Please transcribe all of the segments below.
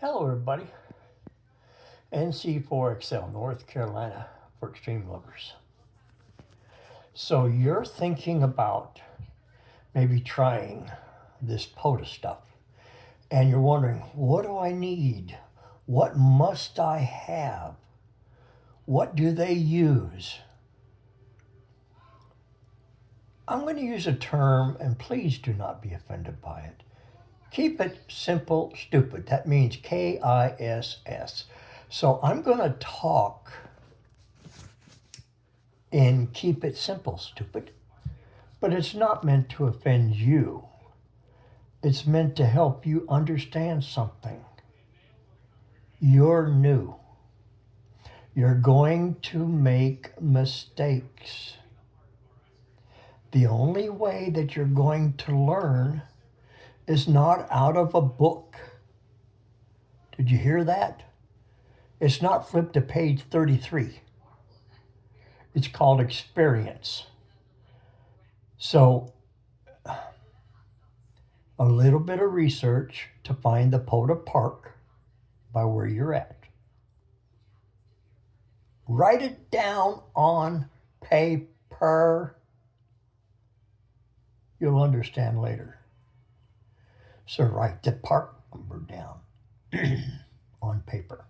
Hello, everybody. NC4XL, North Carolina for extreme lovers. So you're thinking about maybe trying this POTA stuff, and you're wondering, what do I need? What must I have? What do they use? I'm going to use a term, and please do not be offended by it. Keep it simple, stupid. That means KISS. So I'm going to talk and keep it simple, stupid. But it's not meant to offend you. It's meant to help you understand something. You're new. You're going to make mistakes. The only way that you're going to learn is not out of a book. Did you hear that? It's not flip to page 33. It's called experience. So, a little bit of research to find the POTA Park by where you're at. Write it down on paper. You'll understand later. So write the park number down on paper.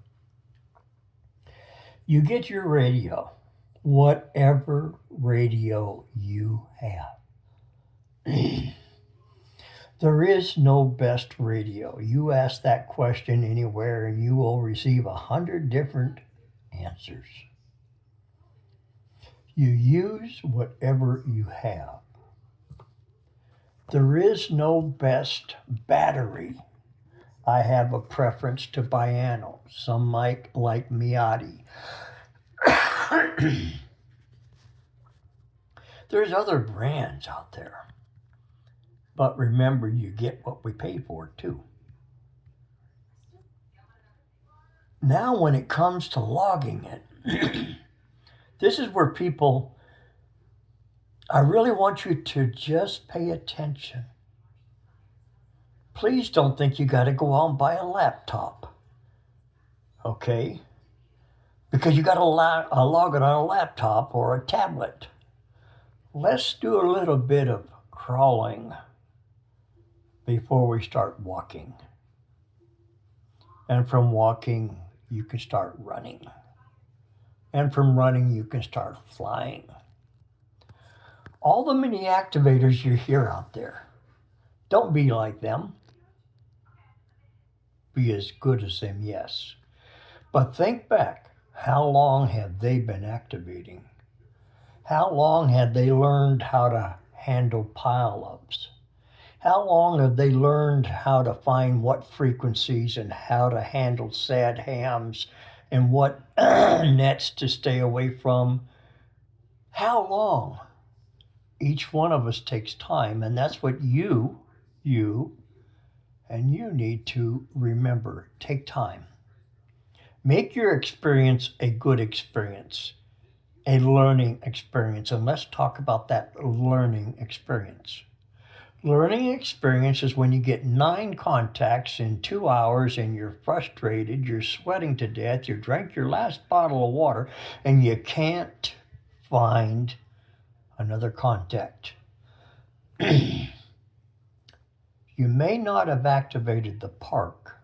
You get your radio, whatever radio you have. There is no best radio. You ask that question anywhere and you will receive 100 different answers. You use whatever you have. There is no best battery. I have a preference to Biano. Some might like Miati. There's other brands out there. But remember, you get what we pay for, too. Now, when it comes to logging it, this is where people, I really want you to just pay attention. Please don't think you got to go out and buy a laptop, okay? Because you got to log it on a laptop or a tablet. Let's do a little bit of crawling before we start walking. And from walking, you can start running. And from running, you can start flying. All the mini activators you hear out there, don't be like them. Be as good as them, yes. But think back, how long have they been activating? How long have they learned how to handle pileups? How long have they learned how to find what frequencies and how to handle sad hams and what nets to stay away from? How long? Each one of us takes time, and that's what you need to remember. Take time. Make your experience a good experience, a learning experience, and let's talk about that learning experience. Learning experience is when you get 9 contacts in 2 hours and you're frustrated, you're sweating to death, you drank your last bottle of water, and you can't find another contact. You may not have activated the park,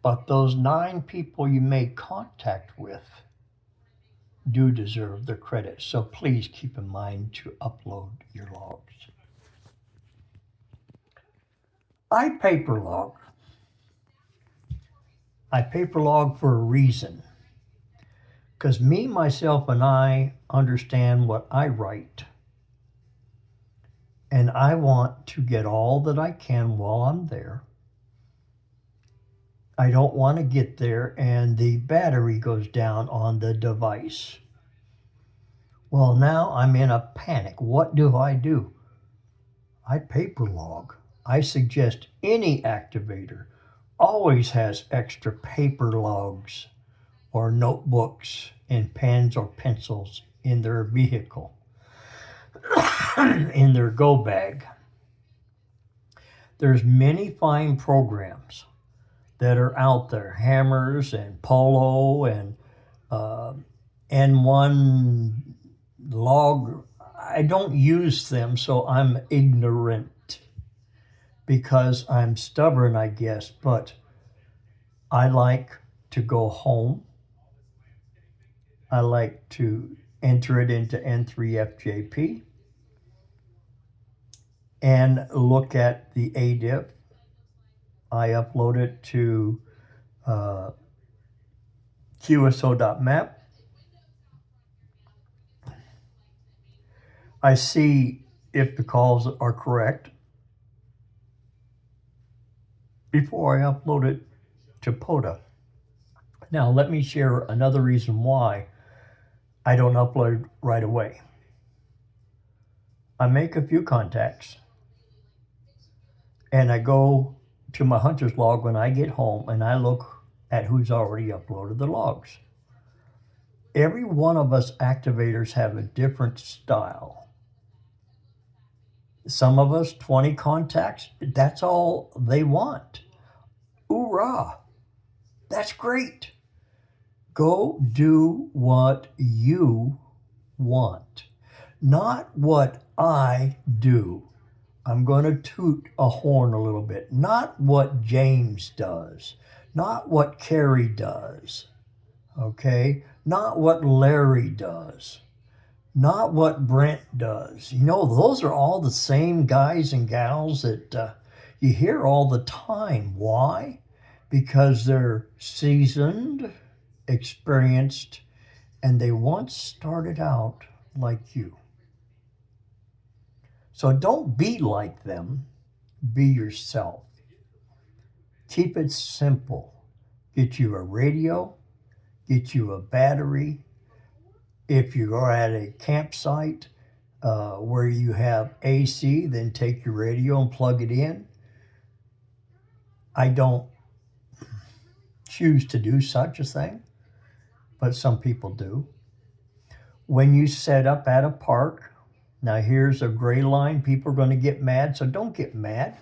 but those 9 people you made contact with do deserve the credit. So please keep in mind to upload your logs. I paper log. I paper log for a reason. Because me, myself, and I understand what I write. And I want to get all that I can while I'm there. I don't want to get there and the battery goes down on the device. Well, now I'm in a panic. What do? I paper log. I suggest any activator always has extra paper logs or notebooks and pens or pencils in their vehicle, in their go bag. There's many fine programs that are out there, hammers and polo and N1 log. I don't use them, so I'm ignorant because I'm stubborn, I guess, but I like to go home. I like to enter it into N3FJP and look at the ADIF. I upload it to QSO.map. I see if the calls are correct before I upload it to POTA. Now, let me share another reason why I don't upload right away. I make a few contacts and I go to my hunter's log when I get home and I look at who's already uploaded the logs. Every one of us activators have a different style. Some of us, 20 contacts, that's all they want. Hoorah! That's great. Go do what you want, not what I do. I'm going to toot a horn a little bit. Not what James does, not what Carrie does, okay? Not what Larry does, not what Brent does. You know, those are all the same guys and gals that you hear all the time. Why? Because they're seasoned, experienced, and they once started out like you. So don't be like them, be yourself. Keep it simple. Get you a radio, get you a battery. If you are at a campsite where you have AC, then take your radio and plug it in. I don't choose to do such a thing, but some people do. When you set up at a park, now here's a gray line, people are going to get mad, so don't get mad.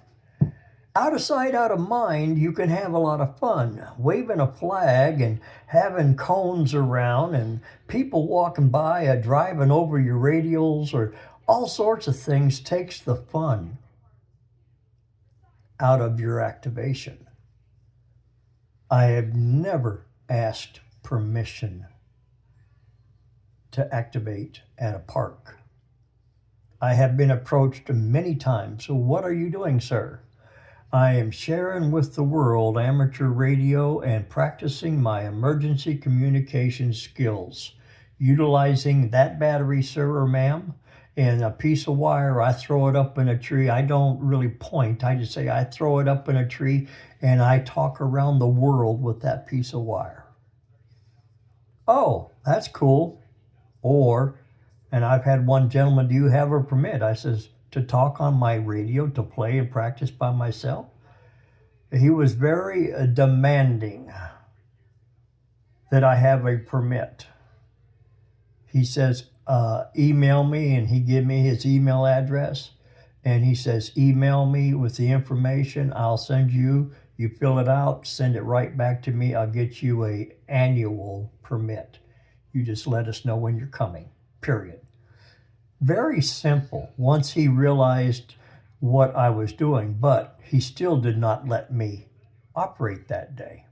Out of sight, out of mind, you can have a lot of fun. Waving a flag and having cones around and people walking by, driving over your radials or all sorts of things takes the fun out of your activation. I have never asked permission to activate at a park. I have been approached many times. So what are you doing, sir? I am sharing with the world amateur radio and practicing my emergency communication skills. Utilizing that battery, sir or ma'am, and a piece of wire, I throw it up in a tree. I don't really point. I just say I throw it up in a tree and I talk around the world with that piece of wire. Oh, that's cool. Or, and I've had one gentleman, do you have a permit? I says, to talk on my radio, to play and practice by myself? He was very demanding that I have a permit. He says, email me, and he gave me his email address. And he says, email me with the information. I'll send you fill it out, send it right back to me. I'll get you an annual permit. You just let us know when you're coming, period. Very simple once he realized what I was doing, but he still did not let me operate that day.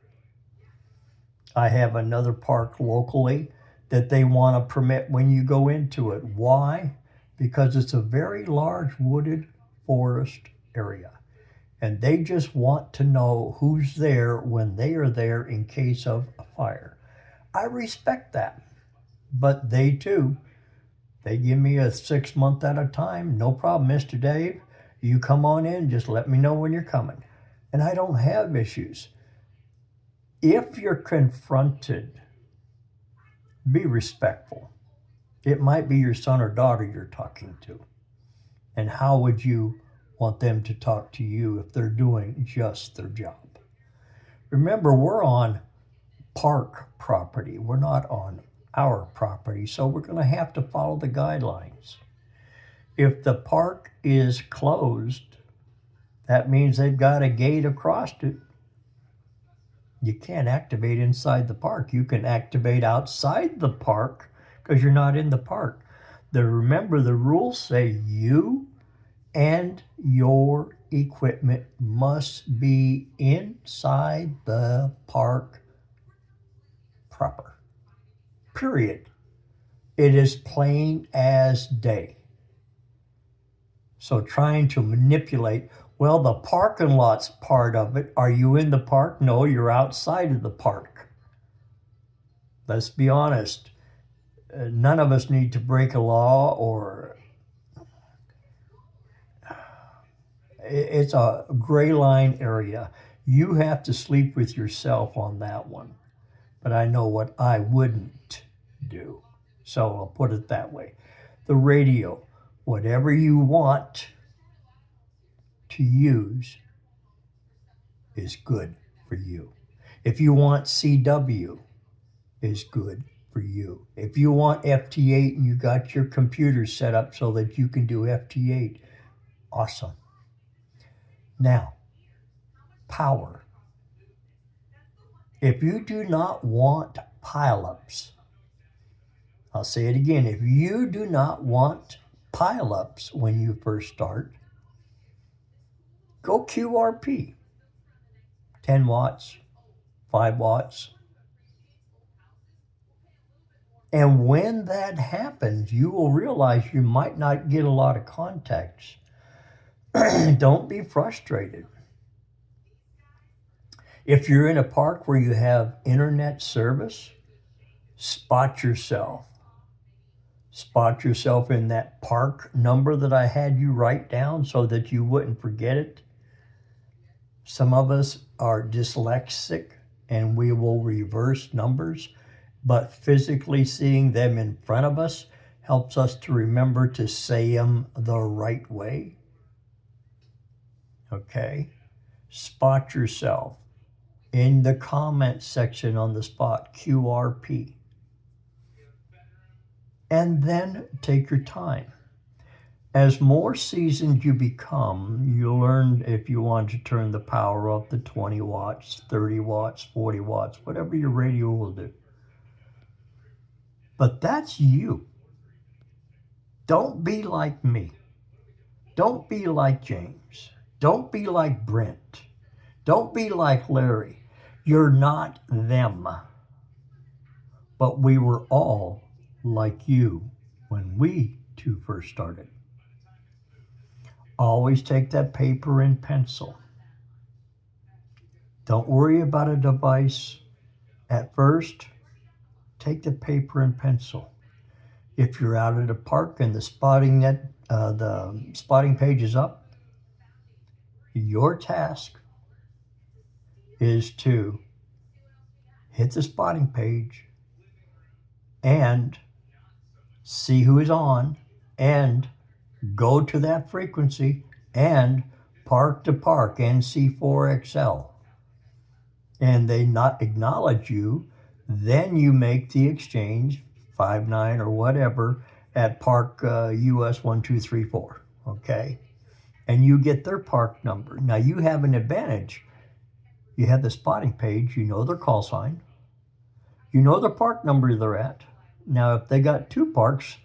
I have another park locally that they want a permit when you go into it. Why? Because it's a very large wooded forest area. And they just want to know who's there when they are there in case of a fire. I respect that. But they too, they give me a 6 month at a time. No problem, Mr. Dave. You come on in, just let me know when you're coming. And I don't have issues. If you're confronted, be respectful. It might be your son or daughter you're talking to. And how would you want them to talk to you if they're doing just their job? Remember, we're on park property. We're not on our property, so we're going to have to follow the guidelines. If the park is closed, that means they've got a gate across it. You can't activate inside the park. You can activate outside the park because you're not in the park. Remember, the rules say you and your equipment must be inside the park proper. Period. It is plain as day. So trying to manipulate, well, the parking lot's part of it. Are you in the park? No, you're outside of the park. Let's be honest. None of us need to break a law, or it's a gray line area. You have to sleep with yourself on that one. But I know what I wouldn't do. So I'll put it that way. The radio, whatever you want to use is good for you. If you want CW, is good for you. If you want FT8 and you got your computer set up so that you can do FT8, awesome. Now, power. If you do not want pileups, I'll say it again, if you do not want pileups when you first start, go QRP. 10 watts, 5 watts. And when that happens, you will realize you might not get a lot of contacts. Don't be frustrated. If you're in a park where you have internet service, spot yourself. Spot yourself in that park number that I had you write down so that you wouldn't forget it. Some of us are dyslexic and we will reverse numbers, but physically seeing them in front of us helps us to remember to say them the right way. Okay? Spot yourself in the comment section on the spot, QRP. And then take your time. As more seasoned you become, you learn if you want to turn the power up to 20 watts, 30 watts, 40 watts, whatever your radio will do. But that's you. Don't be like me. Don't be like James. Don't be like Brent. Don't be like Larry. You're not them. But we were all like you when we two first started. Always take that paper and pencil. Don't worry about a device. At first, take the paper and pencil. If you're out at a park and the spotting page is up, your task is to hit the spotting page and see who is on and go to that frequency and park to park, NC4XL. And they not acknowledge you, then you make the exchange, 59 or whatever, at park US 1234, okay? And you get their park number. Now you have an advantage. You have the spotting page, you know their call sign, you know the park number they're at. Now if they got two parks,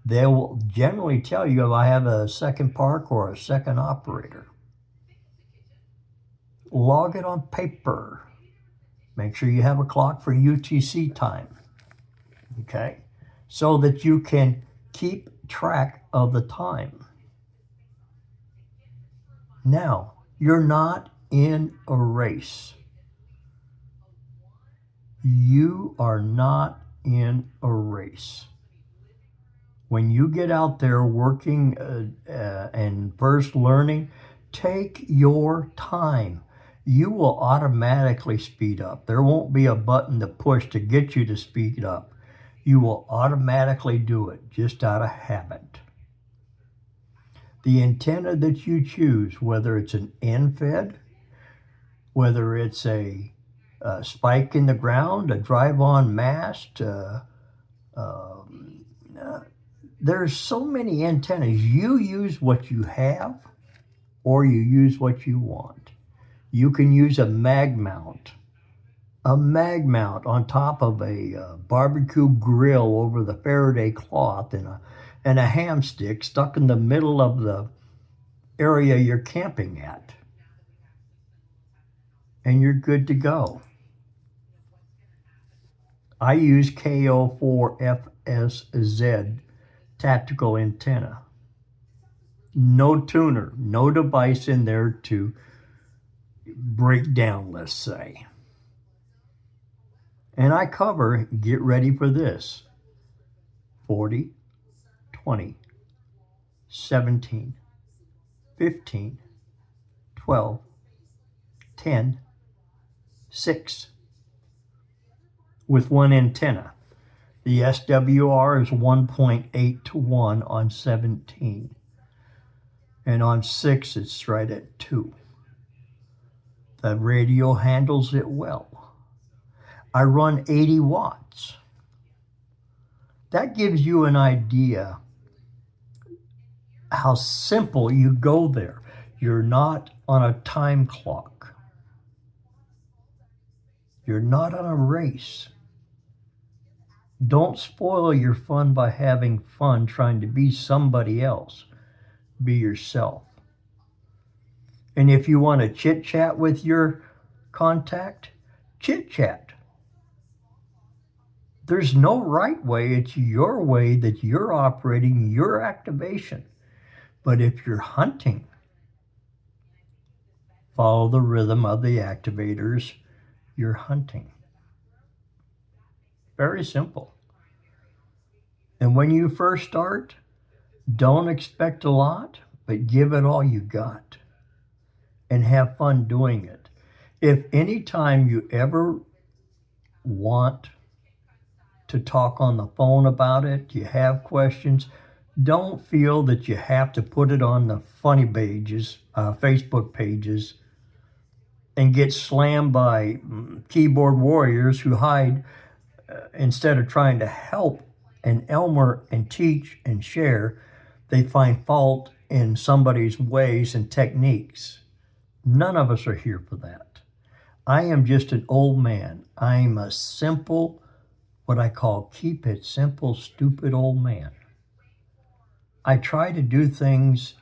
they will generally tell you if I have a second park or a second operator. Log it on paper. Make sure you have a clock for UTC time, okay? So that you can keep track of the time. Now, you're not in a race. You are not in a race. When you get out there working and first learning, take your time. You will automatically speed up. There won't be a button to push to get you to speed up. You will automatically do it just out of habit. The antenna that you choose, whether it's an end-fed, whether it's a spike in the ground, a drive-on mast, there's so many antennas. You use what you have or you use what you want. You can use a mag mount. a mag mount on top of a barbecue grill over the Faraday cloth, and a ham stick stuck in the middle of the area you're camping at, and you're good to go. I use KO4FSZ tactical antenna. No tuner, no device in there to break down, let's say. And I cover, get ready for this, 40, 20, 17, 15, 12, 10, 6, with one antenna. The SWR is 1.8 to 1 on 17. And on 6, it's right at 2. The radio handles it well. I run 80 watts. That gives you an idea how simple you go there. You're not on a time clock. You're not on a race. Don't spoil your fun by having fun trying to be somebody else. Be yourself. And if you want to chit-chat with your contact, chit-chat. There's no right way. It's your way that you're operating your activation. But if you're hunting, follow the rhythm of the activators you're hunting. Very simple. And when you first start, don't expect a lot, but give it all you got and have fun doing it. If any time you ever want to talk on the phone about it, you have questions, don't feel that you have to put it on the funny pages, Facebook pages, and get slammed by keyboard warriors who hide instead of trying to help and Elmer and teach and share. They find fault in somebody's ways and techniques. None of us are here for that. I am just an old man. I'm a simple, what I call keep it simple, stupid old man. I try to do things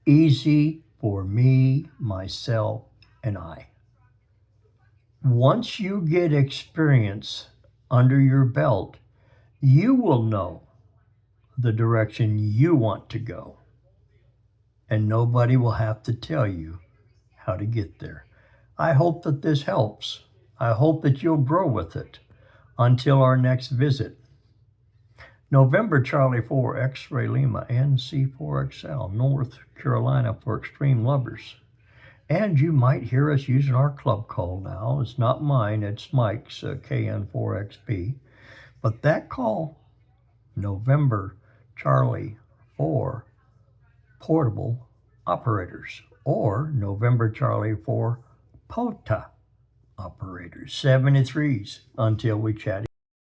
easy for me, myself, and I. Once you get experience under your belt, you will know the direction you want to go. And nobody will have to tell you how to get there. I hope that this helps. I hope that you'll grow with it. Until our next visit. November Charlie 4 X-Ray Lima NC4XL, North Carolina for extreme lovers. And you might hear us using our club call now. It's not mine, it's Mike's KN4XP. But that call, November Charlie 4 portable operators, or November Charlie 4 POTA operators, 73s, until we chat.